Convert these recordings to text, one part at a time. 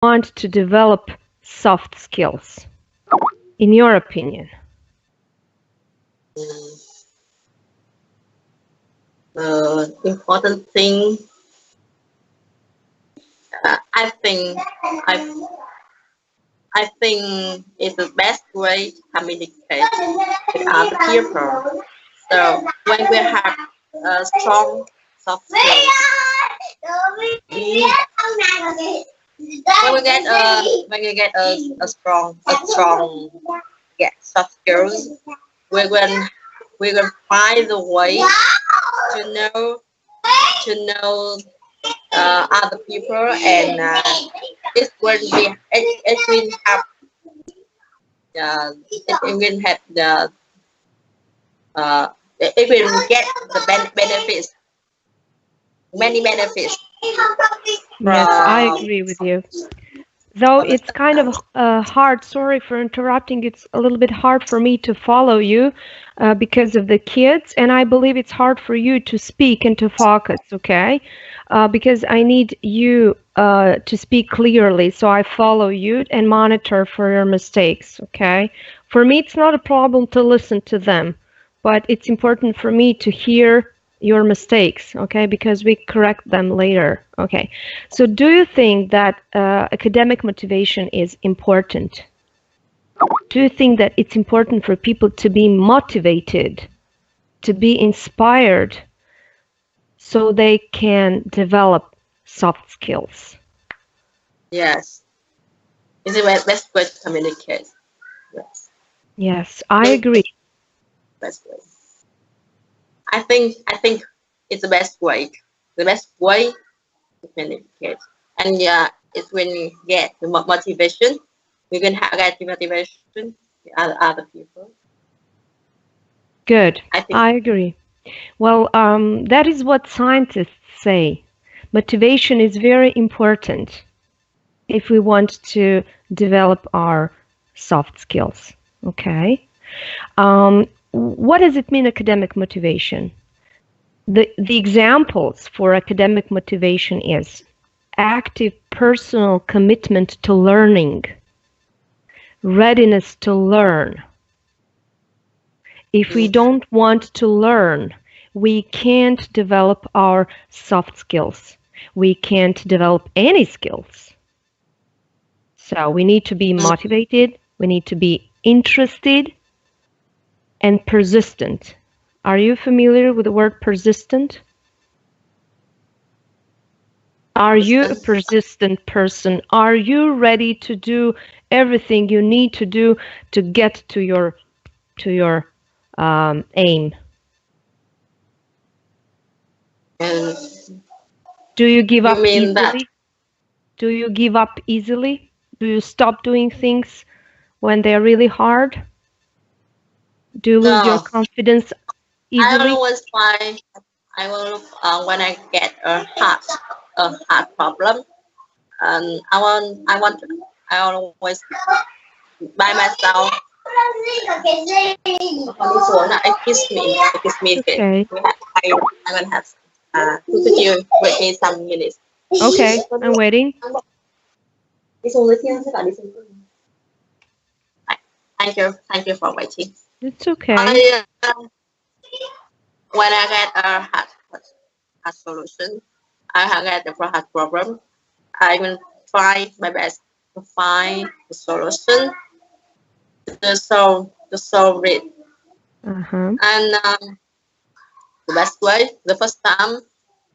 want to develop soft skills, in your opinion? The important thing, I think, I think is the best way to communicate with other people. So when we have strong soft skills, when we get a strong soft skills, we will find the way to know other people, and it will be it will have it will have the it will get the benefits, many benefits Yes, I from agree with you. Though from the it's kind of hard, sorry for interrupting, it's a little bit hard for me to follow you because of the kids, and I believe it's hard for you to speak and to focus, okay? Because I need you to speak clearly, so I follow you and monitor for your mistakes, okay? For me, it's not a problem to listen to them, but it's important for me to hear your mistakes, okay, because we correct them later. Okay, so do you think that academic motivation is important? Do you think that it's important for people to be motivated, to be inspired, so they can develop soft skills? Yes, it's the best way to communicate. Yes, Yes, I agree. best way. I think it's the best way to communicate. And yeah, it's when we get the motivation, we can get the motivation with other people. Good, I think I agree. Well, that is what scientists say. Motivation is very important if we want to develop our soft skills. Okay. What does it mean, academic motivation? The examples for academic motivation is active personal commitment to learning, readiness to learn. If we don't want to learn, we can't develop our soft skills. We can't develop any skills. So we need to be motivated, we need to be interested, and persistent. Are you familiar with the word persistent? Are you a persistent person? Are you ready to do everything you need to do to get to your aim? and Do you give you up mean that easily? Do you give up easily? Do you stop doing things when they're really hard? Do you lose your no? confidence I easily? always find I will look when I get a heart problem, and I always by myself. Con đi xuống là excuse me, kìa. Okay. I will have could you wait me some minutes? Okay, I'm waiting. Đi xuống dưới kia, sẽ cả đi xuống. Thank you for waiting. It's okay. When I get a solution, I get the heart problem. I will try my best to find the solution to solve it. And the best way, the first time,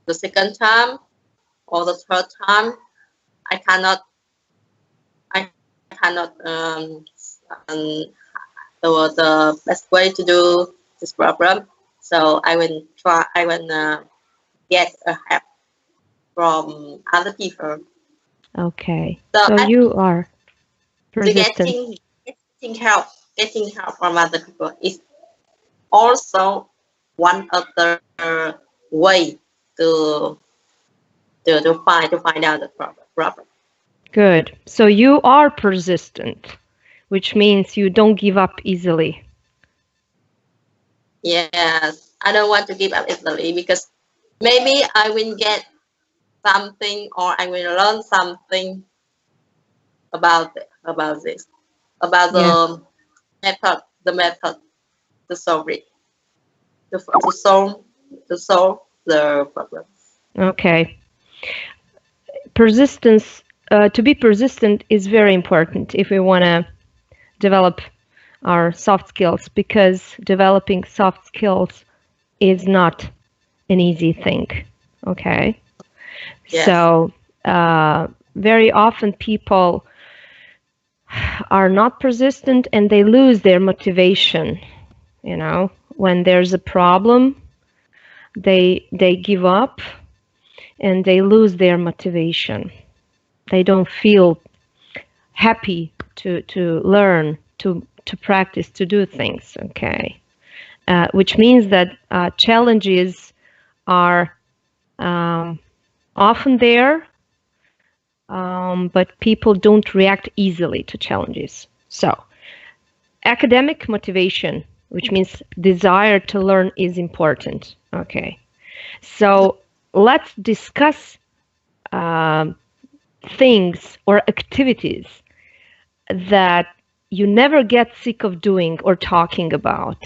the second time, or the third time, I cannot the best way to do this problem. So I will get a help from other people. Okay. So you are persistent. Getting help from other people is also one of the way to find out the problem. Good. So you are persistent, which means you don't give up easily. Yes, I don't want to give up easily because maybe I will get something or I will learn something about this, about the method to solve it, to solve the problem. Okay. Persistence, to be persistent is very important if we want to develop our soft skills, because developing soft skills is not an easy thing. Okay. Yes. So very often people are not persistent and they lose their motivation. You know, when there's a problem, they give up and they lose their motivation. They don't feel happy to learn, to practice, to do things. Okay. Which means that challenges are often there, but people don't react easily to challenges. So academic motivation, which means desire to learn, is important. Okay. So let's discuss things or activities that you never get sick of doing or talking about,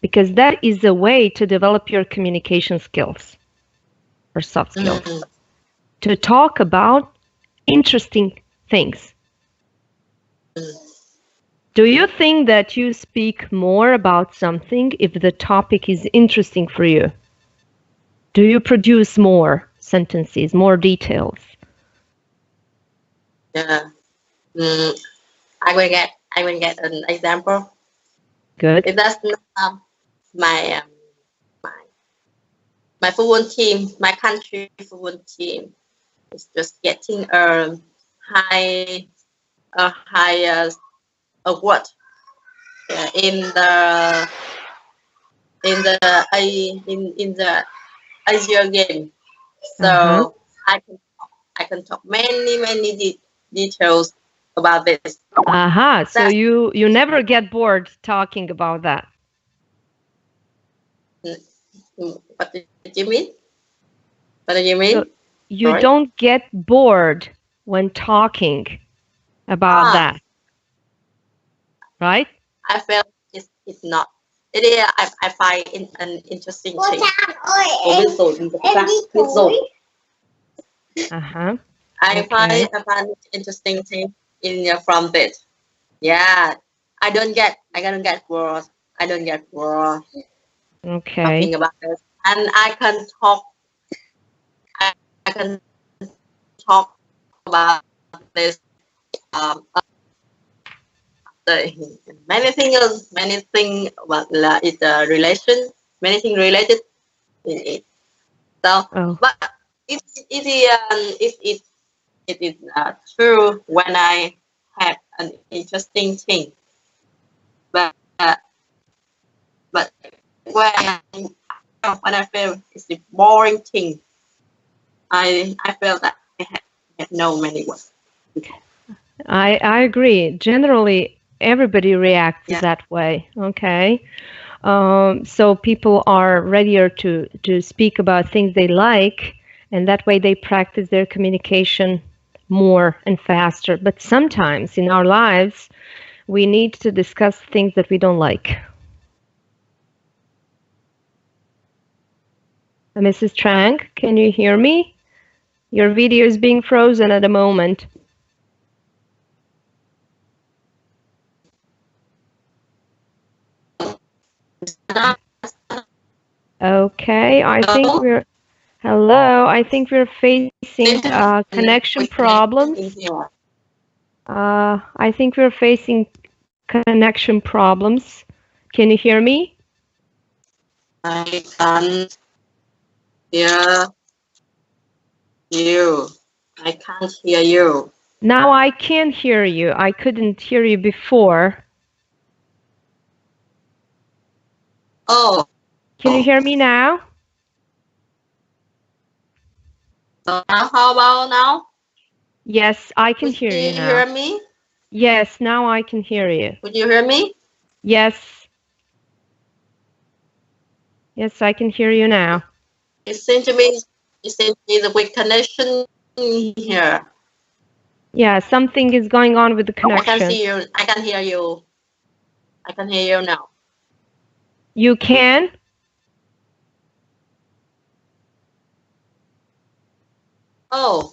because that is a way to develop your communication skills or soft skills. To talk about interesting things. Do you think that you speak more about something if the topic is interesting for you? Do you produce more sentences, more details? Yeah. I will get an example. Good. If that's my football team, my country football team is just getting a high award in the Asia game. So I can talk many details about this. So you never get bored talking about that. What did you mean? What do you mean? So you don't get bored when talking about that, right? I felt it's not. It is. I find it an interesting thing. I find it interesting thing from it. Yeah, I don't get bored. I don't get bored. Okay. Talking about this, and I can talk. I can talk about this. Many things about it's a relation. Many things related in it. So, but it is true when I have an interesting thing. But when I feel it's a boring thing, I feel that I have no many words. I agree. Generally, everybody reacts that way. Okay. So people are readier to speak about things they like, and that way they practice their communication more and faster. But sometimes in our lives, we need to discuss things that we don't like. Mrs.Trang, can you hear me? Your video is being frozen at the moment. Okay, I think we're... Hello, I think we're facing connection problems. I think we're facing connection problems. Can you hear me? I can't hear you. I can't hear you. Now I can hear you. I couldn't hear you before. Oh. Can you hear me now? So how about now? Yes, I can hear you now. Can you hear me? Yes, now I can hear you. Would you hear me? Yes. Yes, I can hear you now. It seems to me the weak connection here. Yeah, something is going on with the I connection. can see you. I can hear you. I can hear you now. You can? Oh.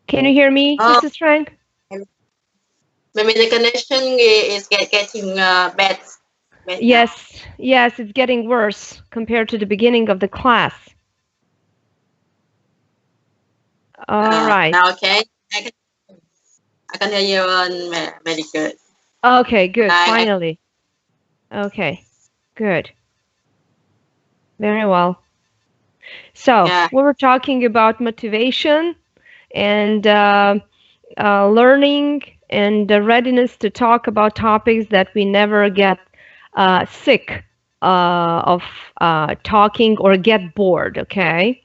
Can you hear me, Mrs. Trang? Maybe the connection is getting bad. Yes, yes, it's getting worse compared to the beginning of the class. All right. Now, okay. I can hear you very good. Okay, good. Finally. Okay, good. Very well. So we were talking about motivation and learning and the readiness to talk about topics that we never get sick of talking or get bored, okay?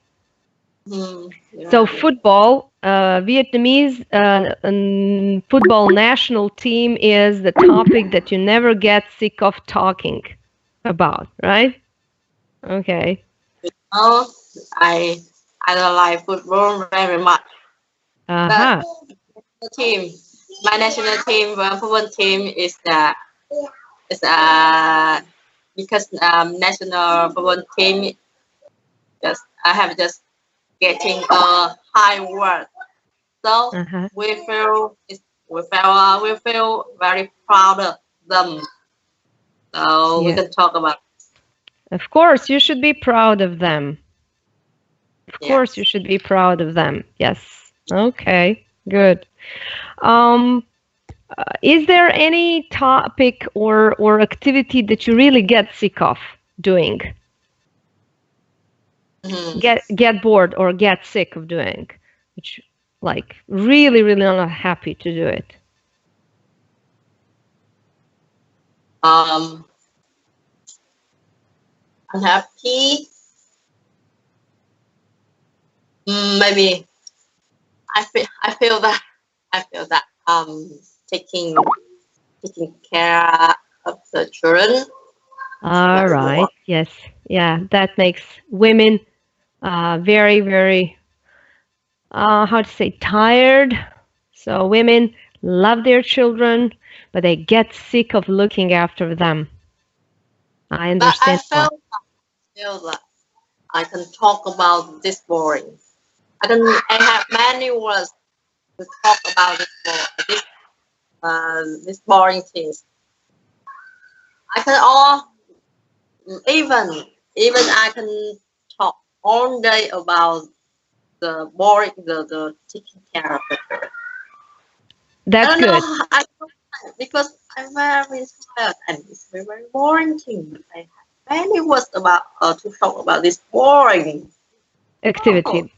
So football, Vietnamese football national team is the topic that you never get sick of talking about, right? Okay. Oh, I don't like football very much. Uh-huh. The team, my national team, football team is because national football team I have just getting a high word, so we feel very proud of them. So we can talk about. Of course, you should be proud of them. Of course, you should be proud of them. Yes. Okay. Good. Is there any topic or activity that you really get sick of doing? Get bored or get sick of doing, which like really not happy to do it? Unhappy. Maybe I feel that taking care of the children. All right. Yes. Yeah, that makes women very how to say, tired. So women love their children, but they get sick of looking after them. I understand. But I feel that I can talk about this boring. I have many words to talk about this boring things. I can even I can talk all day about the boring the taking care of the children. That's good. Because I'm very tired and it's very boring thing. I have many words about to talk about this boring activity.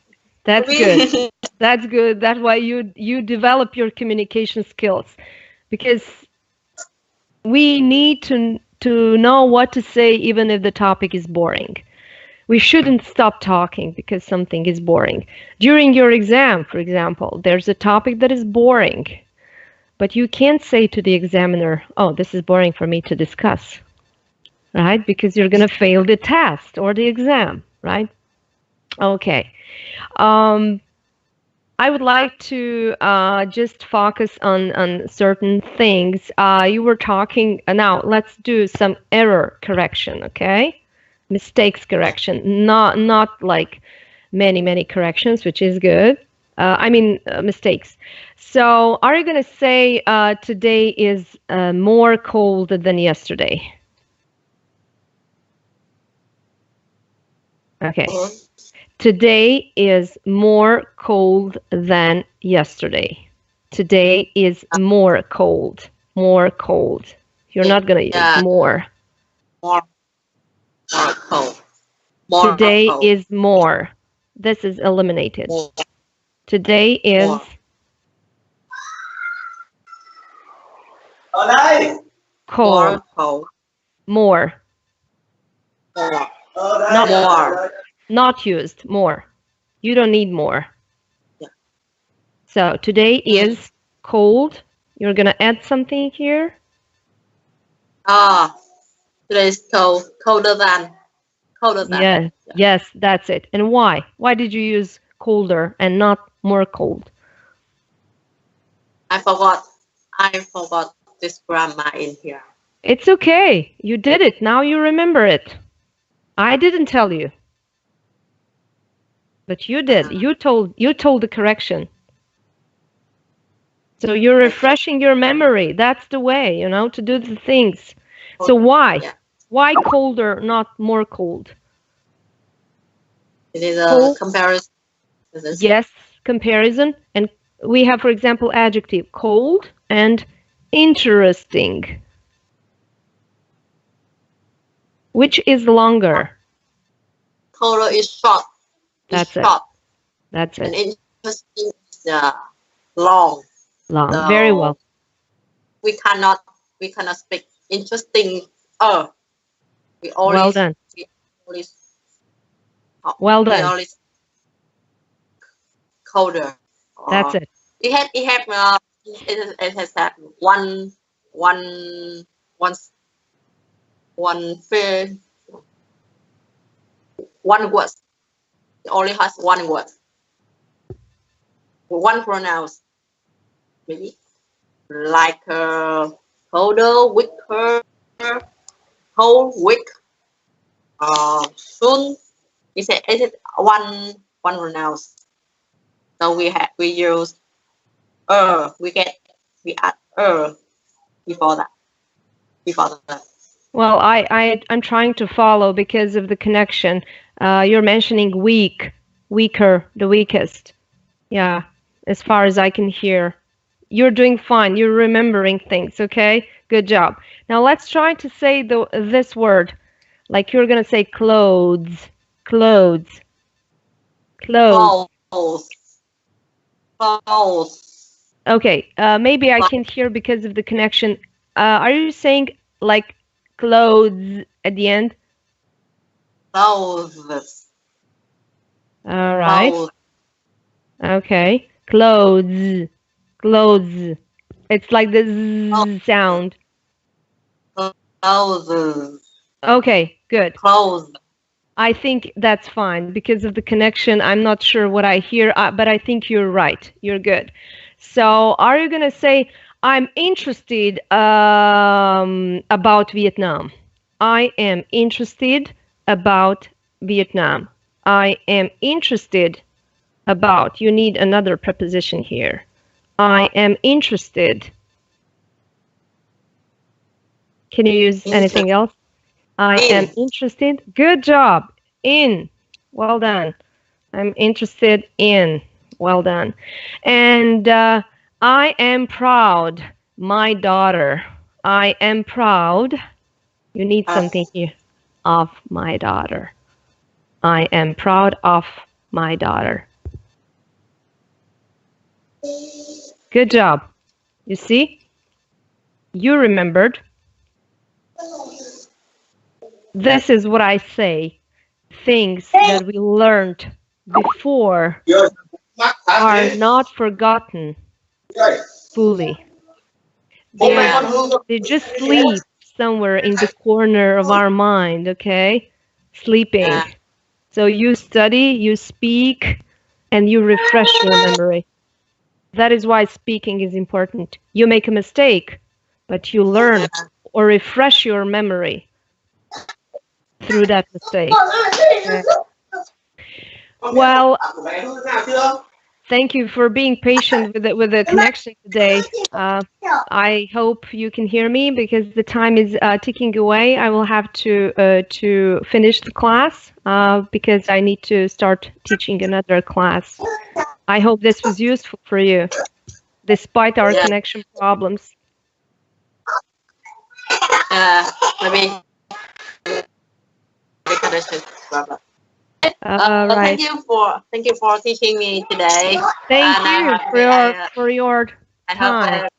That's good. That's good. That's why you develop your communication skills, because we need to know what to say even if the topic is boring. We shouldn't stop talking because something is boring. During your exam, for example, there's a topic that is boring, but you can't say to the examiner, oh, this is boring for me to discuss, right? Because you're going to fail the test or the exam, right? Okay. I would like to just focus on certain things. You were talking, now let's do some error correction, okay? Mistakes correction, not like many corrections, which is good. I mean, mistakes. So are you going to say today is more cold than yesterday? Okay. Today is more cold than yesterday. Today is more cold. More cold. You're not going to use more. More cold. Today is more. This is eliminated. Today is cold. More. Not more. Not used. More. You don't need more. So today is cold. You're going to add something here. Today is cold. Colder than colder than. Yeah. Yes, that's it. And why? Why did you use colder and not more cold? I forgot this grammar in here. It's okay. You did it. Now you remember it. I didn't tell you. But you did. You told the correction. So you're refreshing your memory. That's the way, you know, to do the things. So why? Yeah. Why colder, not more cold? It is a Cold. comparison. Yes, comparison. And we have, for example, adjective cold and interesting. Which is longer? Colder is short. That's it. Short. That's And it. interesting is long. Long. So Very well. We cannot speak interesting. We always. Well done. We always, Well we done. always colder. That's it. It has had one word. It only has one word. One pronoun. Maybe like colder, weaker, whole, weak, soon. It's one pronoun. So we use we add before that. Well, I'm trying to follow because of the connection. You're mentioning weak, weaker, the weakest. Yeah, as far as I can hear. You're doing fine. You're remembering things, okay? Good job. Now let's try to say this word. Like you're going to say clothes, clothes, clothes. Clothes. Okay, maybe I can't hear because of the connection. Are you saying like clothes at the end? Clothes. All right. Clothes. Okay. Clothes. Clothes. It's like the z sound. Clothes. Okay, good. Clothes. I think that's fine because of the connection. I'm not sure what I hear, but I think you're right. You're good. So are you going to say, I'm interested about Vietnam? I am interested about Vietnam. I am interested about. You need another preposition here. I am interested. Can you use anything else? I am interested. Good job. In. Well done. I'm interested in. Well done. And I am proud. My daughter. I am proud. You need something here. Of my daughter. I am proud of my daughter. Good job. You see? You remembered. This is what I say. Things that we learned before are not forgotten fully. They just sleep somewhere in the corner of our mind, okay? Sleeping. So you study, you speak, and you refresh your memory. That is why speaking is important. You make a mistake, but you learn or refresh your memory through that mistake. Okay. Well, thank you for being patient with the connection today. I hope you can hear me because the time is ticking away. I will have to finish the class because I need to start teaching another class. I hope this was useful for you, despite our connection problems. Maybe. Right. Thank you for teaching me today. Thank you for your time.